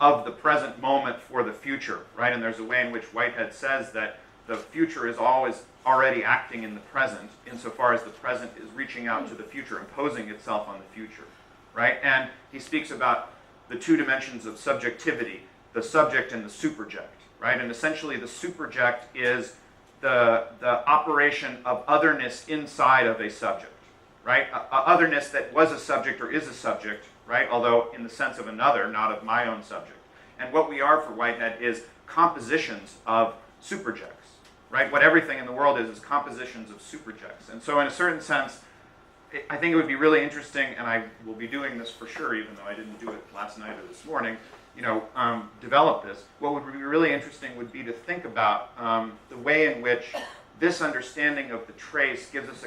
of the present moment for the future, right? And there's a way in which Whitehead says that the future is always already acting in the present, insofar as the present is reaching out to the future, imposing itself on the future, right? And he speaks about the two dimensions of subjectivity, the subject and the superject, right? And essentially the superject is the operation of otherness inside of a subject, right? Otherness that was a subject or is a subject, right? Although in the sense of another, not of my own subject. And what we are for Whitehead is compositions of superjects, right? What everything in the world is compositions of superjects. And so in a certain sense, I think it would be really interesting, and I will be doing this for sure, even though I didn't do it last night or this morning, develop this. What would be really interesting would be to think about the way in which this understanding of the trace gives us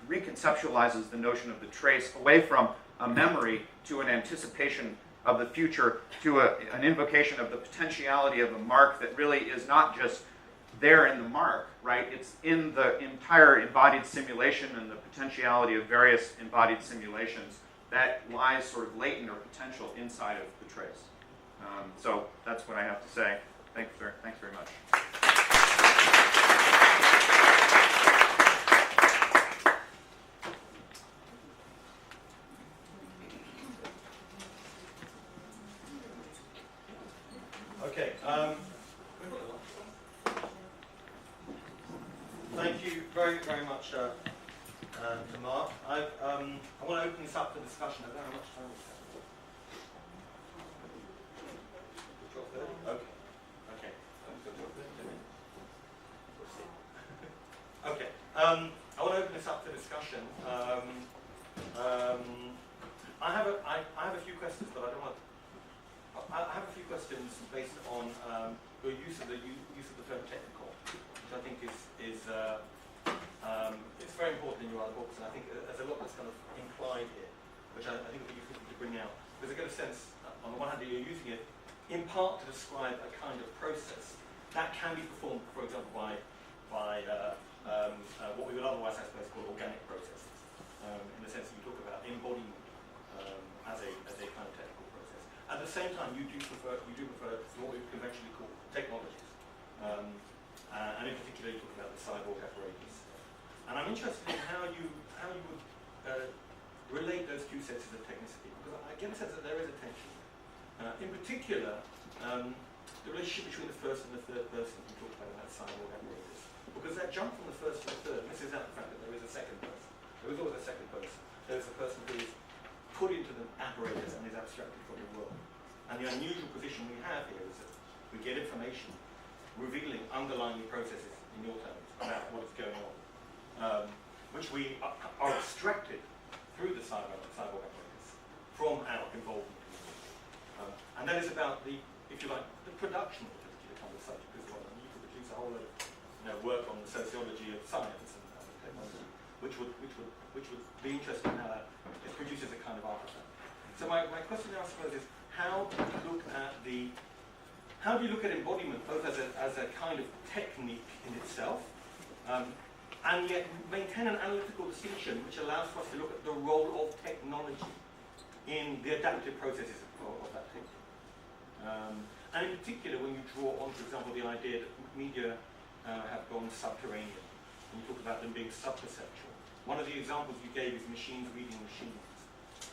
reconceptualizes the notion of the trace away from a memory to an anticipation of the future, to an invocation of the potentiality of a mark that really is not just there in the mark, right? It's in the entire embodied simulation and the potentiality of various embodied simulations that lies sort of latent or potential inside of the trace. So that's what I have to say. Thanks very much. Okay. Thank you very, very much to Mark. I want to open this up for discussion. I don't know how much time we have. Okay. Okay. I want to open this up for discussion. I have a few questions, but I don't want. I have a few questions based on your use of the term technical, which I think is it's very important in your other books, and I think there's a lot that's kind of implied here, which I think would be useful to bring out. Because I get a sense, on the one hand, that you're using it in part to describe a kind of process that can be performed, for example, by what we would otherwise, I suppose, call organic processes. In the sense that you talk about embodiment as a kind of technical process. At the same time, you do prefer to what we conventionally call technologies, and in particular, you talk about the cyborg apparatus. And I'm interested in how you would relate those two senses of technicity, because I get a sense that there is a tension. In particular, the relationship between the first and the third person you talk about in that cyborg apparatus. Because that jump from the first to the third misses out the fact that there is a second person. There is always a second person. There is a person who is put into the apparatus and is abstracted from the world. And the unusual position we have here is that we get information revealing underlying processes, in your terms, about what is going on, which we are extracted through the cyborg apparatus from our involvement in the world. And that is about the, if you like, the production of a particular kind of subject as well. And you could produce a whole lot of work on the sociology of science and technology, which would be interesting how that it produces a kind of artifact. So my question now, I suppose, is how do you look at embodiment both as a kind of technique in itself, and yet maintain an analytical distinction which allows for us to look at the role of technology in the adaptive processes of that technique. And in particular, when you draw on, for example, the idea that media have gone subterranean, and you talk about them being subperceptual. One of the examples you gave is machines reading machines.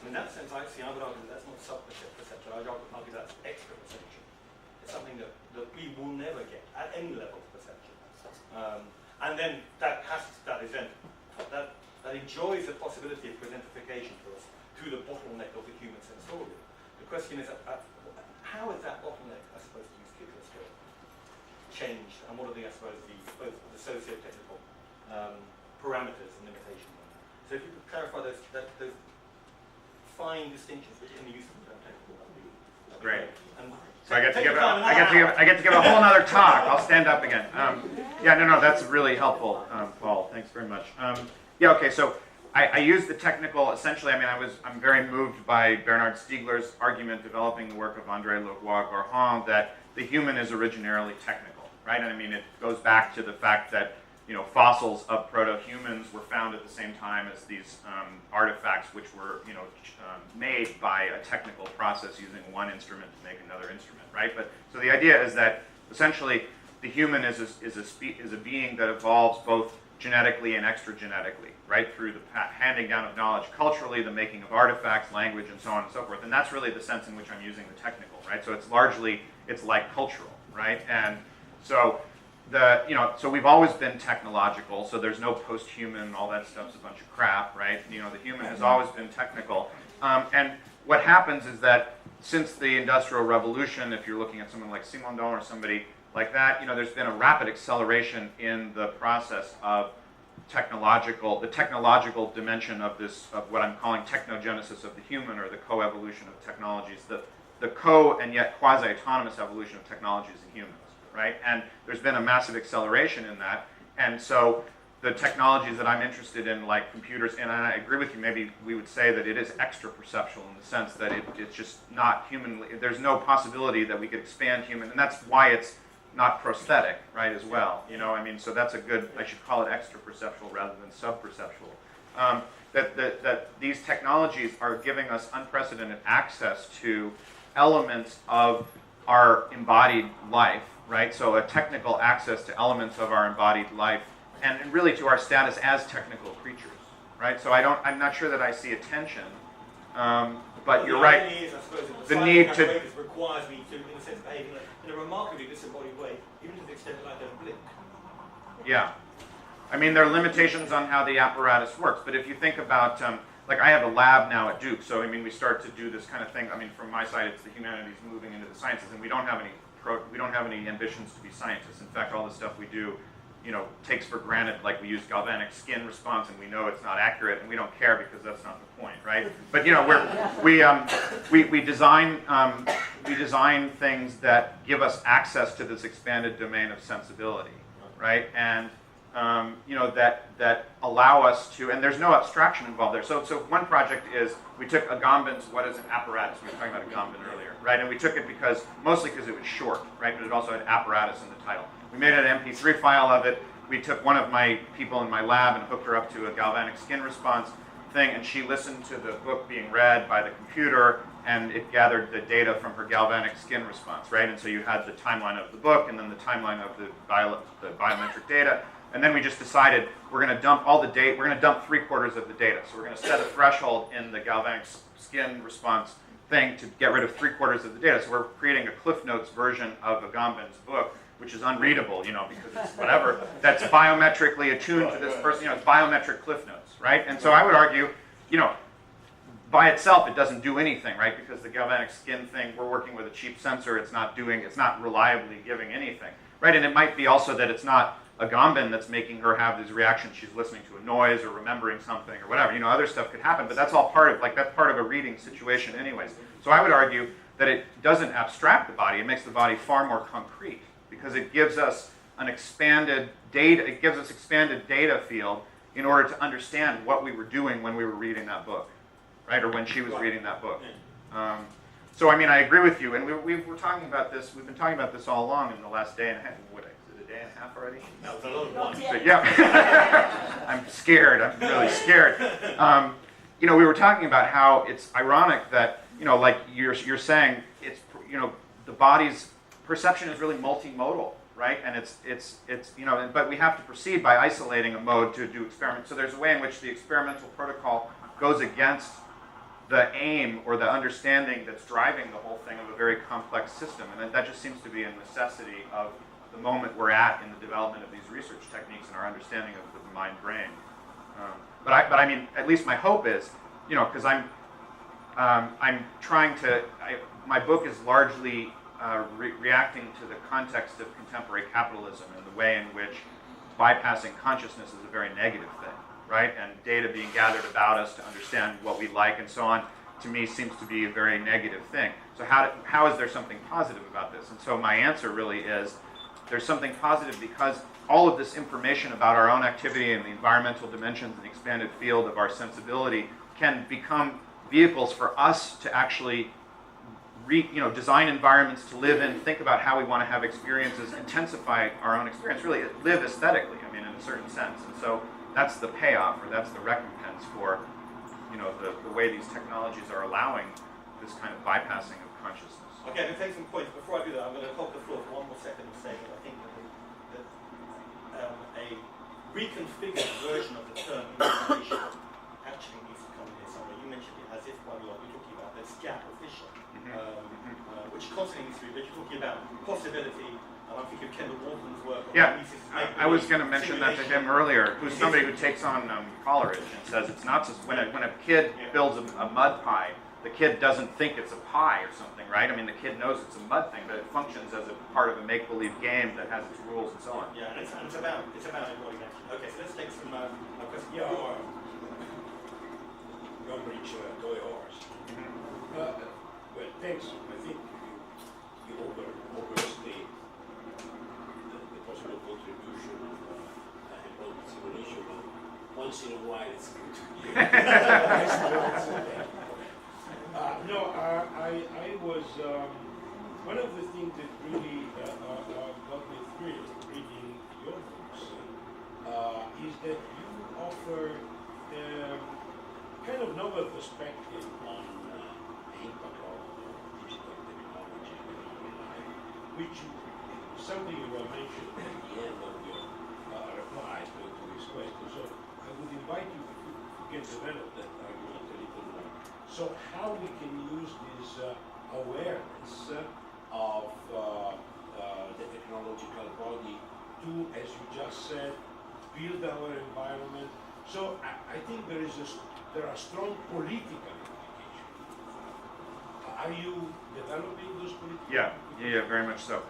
And in that sense, I would argue that that's not subperceptual. I would argue that's extra perception. It's something that we will never get at any level of perception. And then that enjoys the possibility of presentification for us through the bottleneck of the human sensorium. The question is, how is that bottleneck, I suppose, to use Kipler's term, changed, and what are the, I suppose, both the socio-technical parameters and limitations? So if you could clarify those fine distinctions between the use of the term technical, that would be great. And so I get to give a whole other talk. I'll stand up again. That's really helpful, Paul. Thanks very much. Okay. So I use the technical. Essentially, I'm very moved by Bernard Stiegler's argument developing the work of André Lecroix-Gourhan that the human is originarily technical, right? And it goes back to the fact that fossils of proto-humans were found at the same time as these artifacts, which were, made by a technical process using one instrument to make another instrument, right? But so the idea is that essentially the human is a being that evolves both genetically and extragenetically, right, through the handing down of knowledge culturally, the making of artifacts, language, and so on and so forth. And that's really the sense in which I'm using the technical, right? So it's like cultural, right? And so so we've always been technological, so there's no post-human, all that stuff's a bunch of crap, right? The human has always been technical. And what happens is that since the Industrial Revolution, if you're looking at someone like Simondon or somebody like that, there's been a rapid acceleration in the process of the technological dimension of what I'm calling technogenesis of the human, or the co-evolution of technologies, the co and yet quasi-autonomous evolution of technologies in humans, right? And there's been a massive acceleration in that, and so the technologies that I'm interested in, like computers, and I agree with you, maybe we would say that it is extra-perceptual in the sense that it's just not humanly, there's no possibility that we could expand human, and that's why it's not prosthetic, right, as well. So that's a good, I should call it extra-perceptual rather than sub-perceptual. That these technologies are giving us unprecedented access to elements of our embodied life, right? So a technical access to elements of our embodied life, and really to our status as technical creatures, right? So I'm not sure that I see a tension, but you're right. Is, I suppose, the need to requires me to, in a sense, behave in a remarkably disembodied way, even to the extent that I don't blink. Yeah. I mean, there are limitations on how the apparatus works, but if you think about, like I have a lab now at Duke, so we start to do this kind of thing. From my side, it's the humanities moving into the sciences, and we don't have any ambitions to be scientists. In fact, all the stuff we do, takes for granted, like we use galvanic skin response, and we know it's not accurate, and we don't care because that's not the point, right? But we design things that give us access to this expanded domain of sensibility, right? And that allow us to, and there's no abstraction involved there. So one project is we took Agamben's what is an apparatus. We were talking about Agamben earlier, right? And we took it mostly because it was short, right? But it also had apparatus in the title. We made an MP3 file of it. We took one of my people in my lab and hooked her up to a galvanic skin response thing, and she listened to the book being read by the computer, and it gathered the data from her galvanic skin response, right? And so you had the timeline of the book, and then the timeline of the biometric data. And then we just decided we're going to dump all the data. We're going to dump 3/4 of the data. So we're going to set a threshold in the galvanic skin response thing to get rid of 3/4 of the data. So we're creating a Cliff Notes version of Agamben's book, which is unreadable, because it's whatever. That's biometrically attuned to this person. It's biometric Cliff Notes, right? And so I would argue, by itself it doesn't do anything, right? Because the galvanic skin thing, we're working with a cheap sensor. It's not reliably giving anything, right? And it might be also that it's not Agamben that's making her have these reactions. She's listening to a noise or remembering something or whatever. Other stuff could happen, but that's all part of a reading situation anyways. So I would argue that it doesn't abstract the body. It makes the body far more concrete because it gives us expanded data field in order to understand what we were doing when we were reading that book, right? Or when she was reading that book. So I agree with you, and we were talking about this. We've been talking about this all along in the last day and a half. Day and a half already? No, it's a lot of one. But yeah, I'm scared. I'm really scared. We were talking about how it's ironic that like you're saying, it's the body's perception is really multimodal, right? And it's but we have to proceed by isolating a mode to do experiments. So there's a way in which the experimental protocol goes against the aim or the understanding that's driving the whole thing of a very complex system, and that just seems to be a necessity of the moment we're at in the development of these research techniques and our understanding of the mind-brain. But at least my hope is, because I'm trying to, my book is largely reacting to the context of contemporary capitalism and the way in which bypassing consciousness is a very negative thing, right? And data being gathered about us to understand what we like and so on, to me seems to be a very negative thing. So how is there something positive about this? And so my answer really is, there's something positive because all of this information about our own activity and the environmental dimensions and the expanded field of our sensibility can become vehicles for us to actually design environments to live in, think about how we want to have experiences, intensify our own experience, really live aesthetically, I mean, in a certain sense. And so that's the payoff, or that's the recompense for, the way these technologies are allowing this kind of bypassing of consciousness. Okay, I'm going to take some points. Before I do that, I'm going to hold the floor for one more second and say that I think that a reconfigured version of the term imagination actually needs to come in here somewhere. You mentioned it as if quite a lot. We're talking about this gap of vision, which constantly needs to be, but you're talking about possibility. I'm thinking of Kendall Walton's work. Yeah, I was going to mention that to him earlier, who's somebody who takes on Coleridge and says it's not just, when a kid builds a mud pie, the kid doesn't think it's a pie or something, right? I mean, the kid knows it's a mud thing, but it functions as a part of a make-believe game that has its rules and so on. Yeah, and it's about embodied action. Okay, so let's take some questions. Yeah, Gumrich, toy horse. Well, thanks. I think you overstate the possible contribution of embodied simulation, but once in a while it's good to hear. I was, one of the things that really got me thrilled reading your books is that you offer kind of novel perspective on the impact of digital technology in our life, which is something you were mentioned at the end of your reply to this question. So I would invite you, if you can develop that argument a little more. So how we can use this awareness of the technological body to, as you just said, build our environment. So I think there are strong political implications. Are you developing those political implications? Yeah, very much so.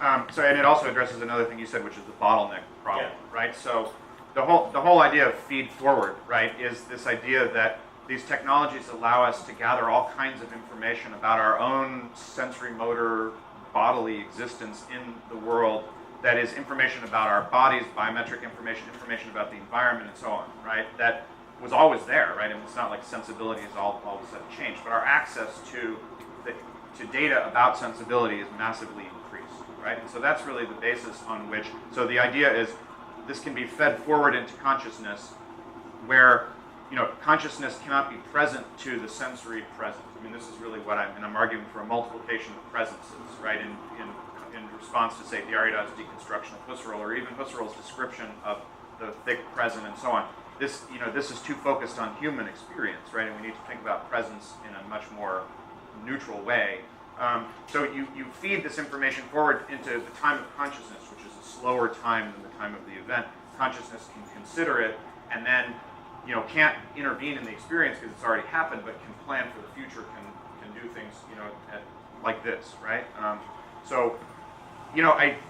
And it also addresses another thing you said, which is the bottleneck problem, right? So the whole idea of feed forward, right, is this idea that these technologies allow us to gather all kinds of information about our own sensory motor bodily existence in the world, that is information about our bodies, biometric information about the environment and so on, right? That was always there, right? And it's not like sensibility has all of a sudden changed, but our access to data about sensibility is massively increased, right? And so that's really the basis on which, so the idea is this can be fed forward into consciousness where consciousness cannot be present to the sensory present. I mean, this is really what I'm arguing for a multiplication of presences, right? In response to, say, Derrida's deconstruction of Husserl, or even Husserl's description of the thick present and so on. This is too focused on human experience, right? And we need to think about presence in a much more neutral way. So you feed this information forward into the time of consciousness, which is a slower time than the time of the event. Consciousness can consider it, and then can't intervene in the experience because it's already happened, but can plan for the future, can do things, like this, right?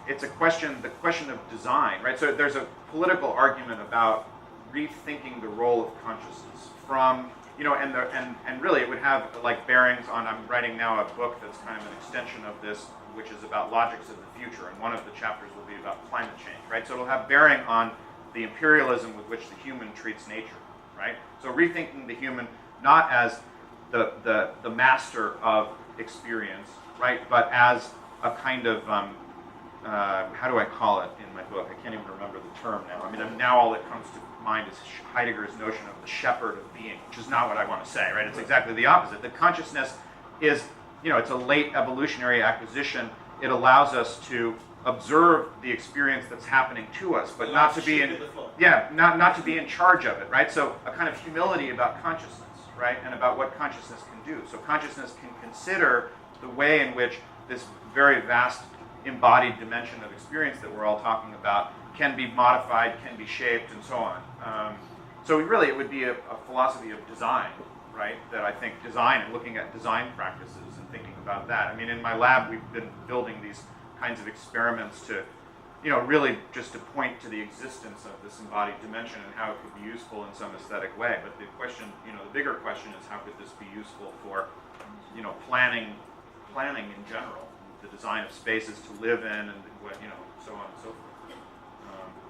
It's the question of design, right? So there's a political argument about rethinking the role of consciousness from, and really it would have like bearings on, I'm writing now a book that's kind of an extension of this, which is about logics of the future, and one of the chapters will be about climate change, right? So it'll have bearing on the imperialism with which the human treats nature, right? So rethinking the human not as the master of experience, right, but as a kind of, how do I call it in my book? I can't even remember the term now. I mean, now all that comes to mind is Heidegger's notion of the shepherd of being, which is not what I want to say, right? It's exactly the opposite. The consciousness is, it's a late evolutionary acquisition. It allows us to observe the experience that's happening to us, but not to be not to be in charge of it, right? So a kind of humility about consciousness, right, and about what consciousness can do. So consciousness can consider the way in which this very vast embodied dimension of experience that we're all talking about can be modified, can be shaped, and so on. So really, it would be a philosophy of design, right? That I think design and looking at design practices and thinking about that. I mean, in my lab, we've been building these kinds of experiments to, really just to point to the existence of this embodied dimension and how it could be useful in some aesthetic way. But the question, the bigger question is how could this be useful for, planning in general, the design of spaces to live in, and what, so on and so forth.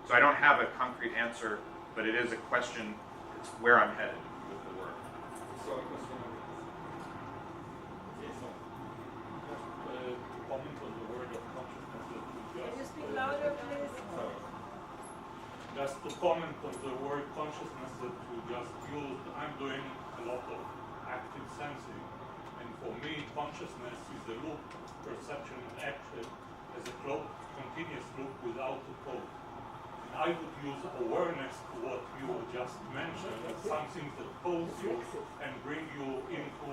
So I don't have a concrete answer, but it is a question. It's where I'm headed with the work. So a question. Yes, Just to comment on the word consciousness that you just used, I'm doing a lot of active sensing, and for me, consciousness is a loop, perception and action, as a continuous loop without a pause. And I would use awareness to what you just mentioned as something that pulls you and bring you into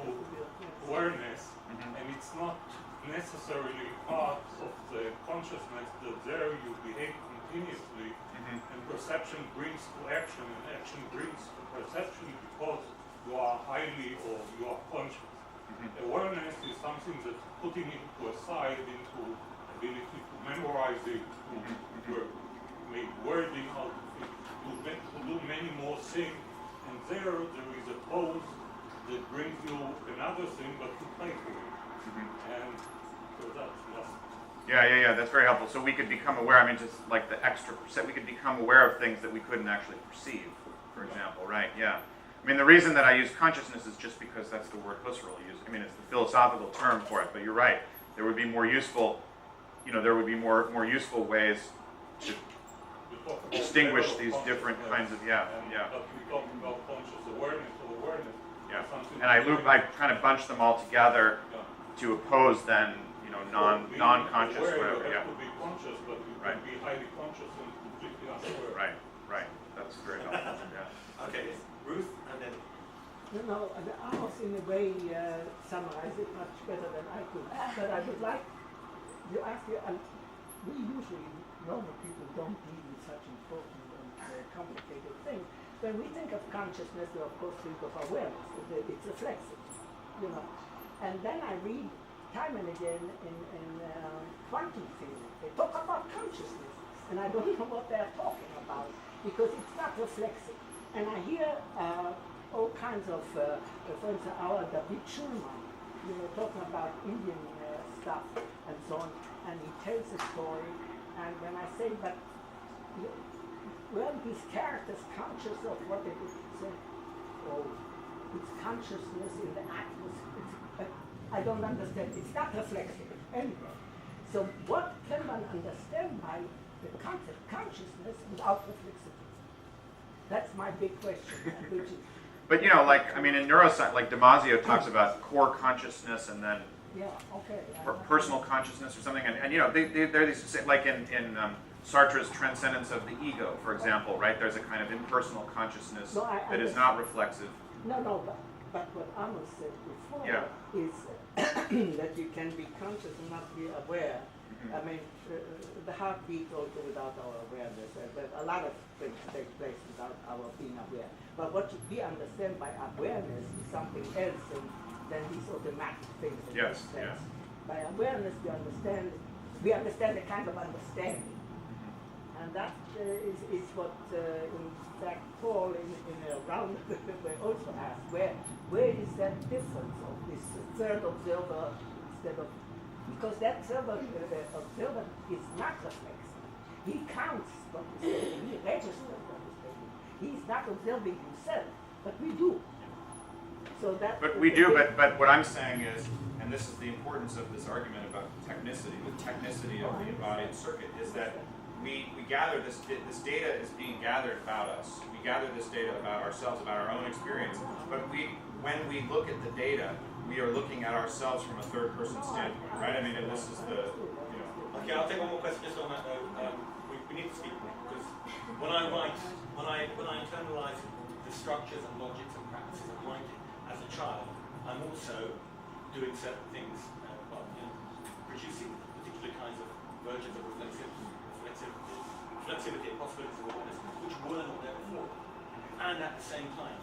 awareness, and it's not necessarily part of the consciousness that there you behave continuously, and perception brings to action, and action brings to perception because you are highly or you are conscious. Awareness is something that putting it to a side into ability to memorize it, to make wording out of it, to do many more things, and there is a pause that brings you another thing, but to play with it. And so that's just... Yeah, that's very helpful. So we could become aware, I mean, just like the extra percent, we could become aware of things that we couldn't actually perceive, for example, right? Yeah. I mean, the reason that I use consciousness is just because that's the word Husserl used. I mean, it's the philosophical term for it, but you're right. There would be more useful, there would be more useful ways to distinguish these different kinds of, But we talk about conscious awareness or awareness. Yeah. And I kind of bunch them all together to oppose then, non-conscious, whatever, You have to be conscious, but you can be highly conscious and completely unaware. Right. That's very helpful, yeah. Okay, Ruth, and then Amos in a way summarized it much better than I could. But I would like to ask you, we usually, normal people don't deal with such important and complicated things. When we think of consciousness, we of course think of awareness. It's reflexive, And then I read time and again in quantum theory, they talk about consciousness, and I don't know what they're talking about because it's not reflexive. And I hear all kinds of, for instance, our David Schulman, talking about Indian stuff and so on, and he tells a story, and when I say, but were these characters conscious of what they did? He said, oh, it's consciousness in the atmosphere. I don't understand. It's not reflexive anyway. So what can one understand by the concept consciousness without reflexivity? That's my big question. But in neuroscience, like Damasio talks about core consciousness and then personal consciousness or something, and they're these, like in Sartre's Transcendence of the Ego, for example, right? There's a kind of impersonal consciousness that is not reflexive. But what Amos said before is that you can be conscious and not be aware. I mean, the heartbeat also without our awareness. A lot of things take place without our being aware. But what we understand by awareness is something else than these automatic things that make sense. By awareness, we understand a kind of understanding. And that is what, in fact, Paul in a roundabout way also asked, where is that difference of this third observer instead of, because that observer is not reflexive. He counts what is taken, he registers what is taken. He's not observing himself, but we do. So that. But we do. But what I'm saying is, and this is the importance of this argument about technicity, the technicity of the embodied circuit, is that we gather this data is being gathered about us. We gather this data about ourselves, about our own experience. But when we look at the data, we are looking at ourselves from a third-person standpoint, right? I mean, and this is the. Okay, I'll take one more question just on that though. We need to speak more because when I write, when I internalize the structures and logics and practices of writing as a child, I'm also doing certain things, producing particular kinds of versions of reflexivity and possibilities of awareness, which were not there before. And at the same time,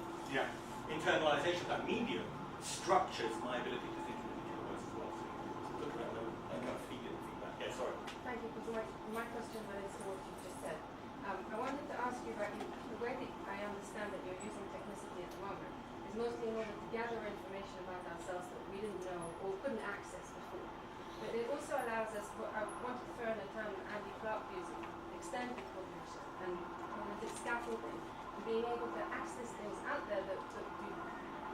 internalization of that medium structures my ability to think in particular ways as well. So look at that kind of feedback. Yeah, sorry. Thank you, because my question relates to what you just said. I wanted to ask you about the way that I understand that you're using technicity at the moment is mostly in order to gather information about ourselves that we didn't know or couldn't access before. But it also allows us, I want to throw in a term Andy Clark uses, extended cognition, and it's scaffolding, and being able to access things out there that we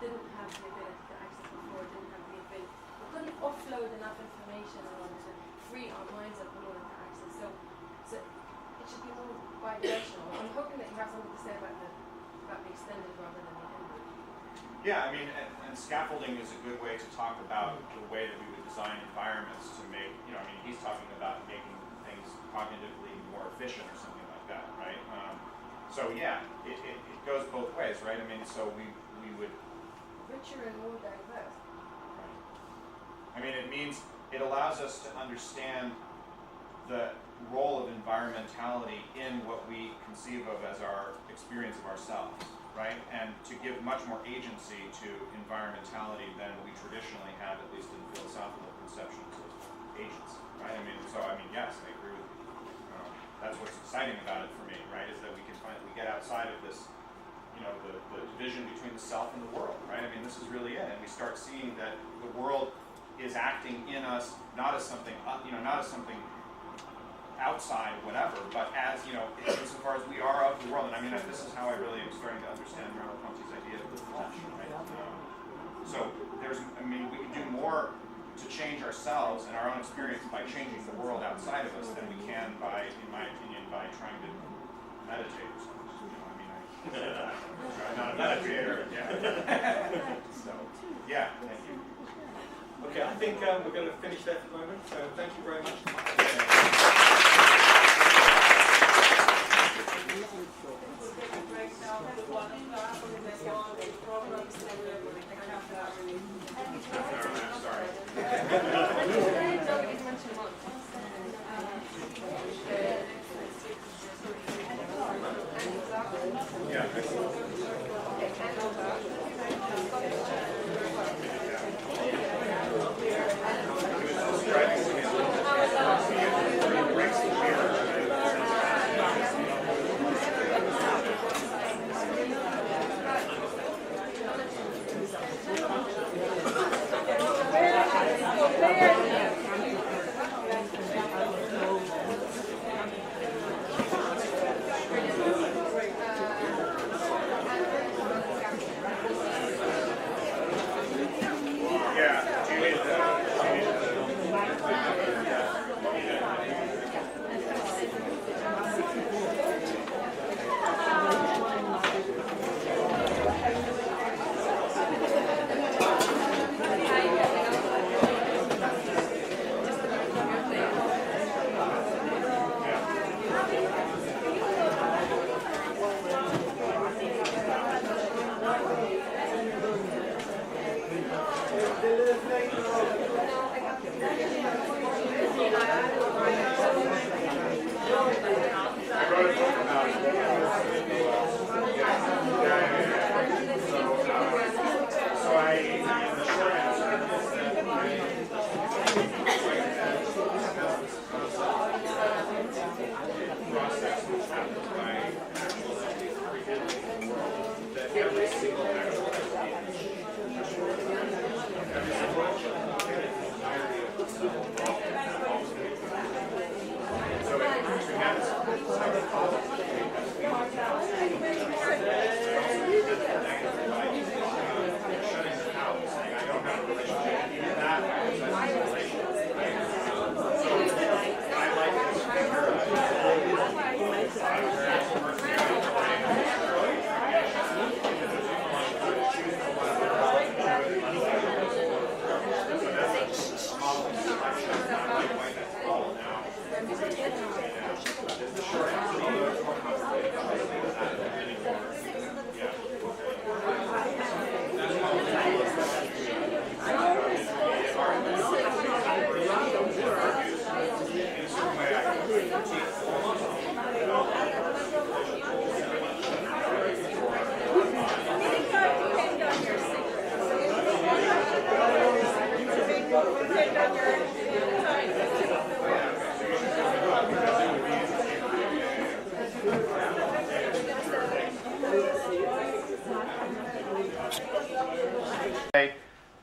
didn't have the ability to access before, didn't have the ability, we couldn't offload enough information in order to free our minds up in order to access. So it should be more by bi-directional. I'm hoping that you have something to say about the extended rather than the inward. Yeah, I mean, and scaffolding is a good way to talk about the way that we would design environments to make, you know, I mean, he's talking about making things cognitively more efficient or something like that, right? So yeah, it goes both ways, right? I mean, so we would... Richer and more diverse. Right. I mean, it means, it allows us to understand the role of environmentality in what we conceive of as our experience of ourselves, right? And to give much more agency to environmentality than we traditionally have, at least in philosophical conceptions of agency, right? I mean, so, I mean, yes, I agree with you. That's what's exciting about it for me, right? Is that we can we get outside of this, you know, the division between the self and the world, right? I mean, this is really it. And we start seeing that the world is acting in us, not as something, you know, not as something outside, whatever, but as, you know, insofar as we are of the world. And I mean, this is how I really am starting to understand Merleau-Ponty's idea of the flesh, right? So there's, I mean, we can do more to change ourselves and our own experience by changing the world outside of us than we can by, in my opinion, by trying to meditate or something. You know, I mean, I'm not a meditator. Yeah. So, yeah, thank you. Okay, I think we're going to finish there for the moment. So thank you very much.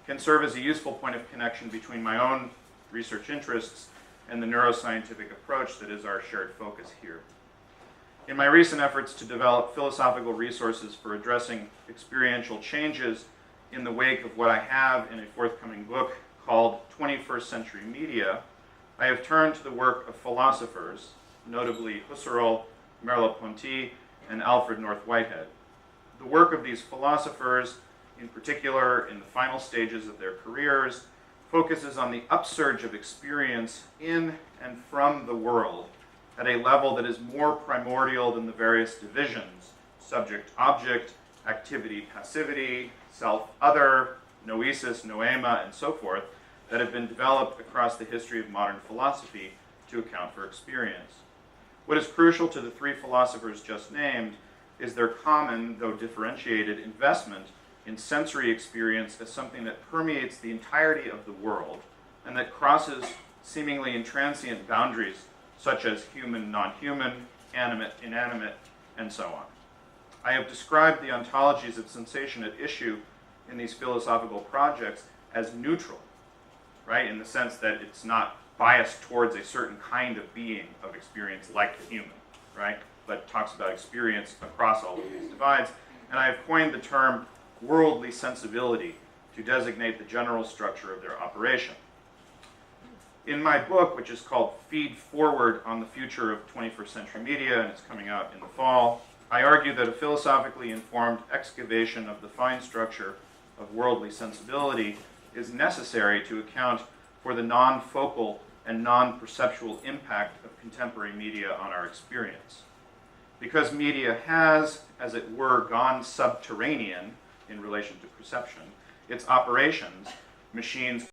Can serve as a useful point of connection between my own research interests and the neuroscientific approach that is our shared focus here. In my recent efforts to develop philosophical resources for addressing experiential changes in the wake of what I have in a forthcoming book called 21st Century Media, I have turned to the work of philosophers, notably Husserl, Merleau-Ponty, and Alfred North Whitehead. The work of these philosophers, in particular in the final stages of their careers, focuses on the upsurge of experience in and from the world at a level that is more primordial than the various divisions, subject-object, activity-passivity, self-other, noesis, noema, and so forth, that have been developed across the history of modern philosophy to account for experience. What is crucial to the three philosophers just named is their common, though differentiated, investment in sensory experience as something that permeates the entirety of the world and that crosses seemingly intransient boundaries such as human, non-human, animate, inanimate, and so on. I have described the ontologies of sensation at issue in these philosophical projects as neutral, right, in the sense that it's not biased towards a certain kind of being of experience like the human, right, but talks about experience across all of these divides. And I have coined the term worldly sensibility to designate the general structure of their operation. In my book, which is called Feed Forward on the Future of 21st Century Media, and it's coming out in the fall, I argue that a philosophically informed excavation of the fine structure of worldly sensibility is necessary to account for the non-focal and non-perceptual impact of contemporary media on our experience. Because media has, as it were, gone subterranean in relation to perception, its operations, machines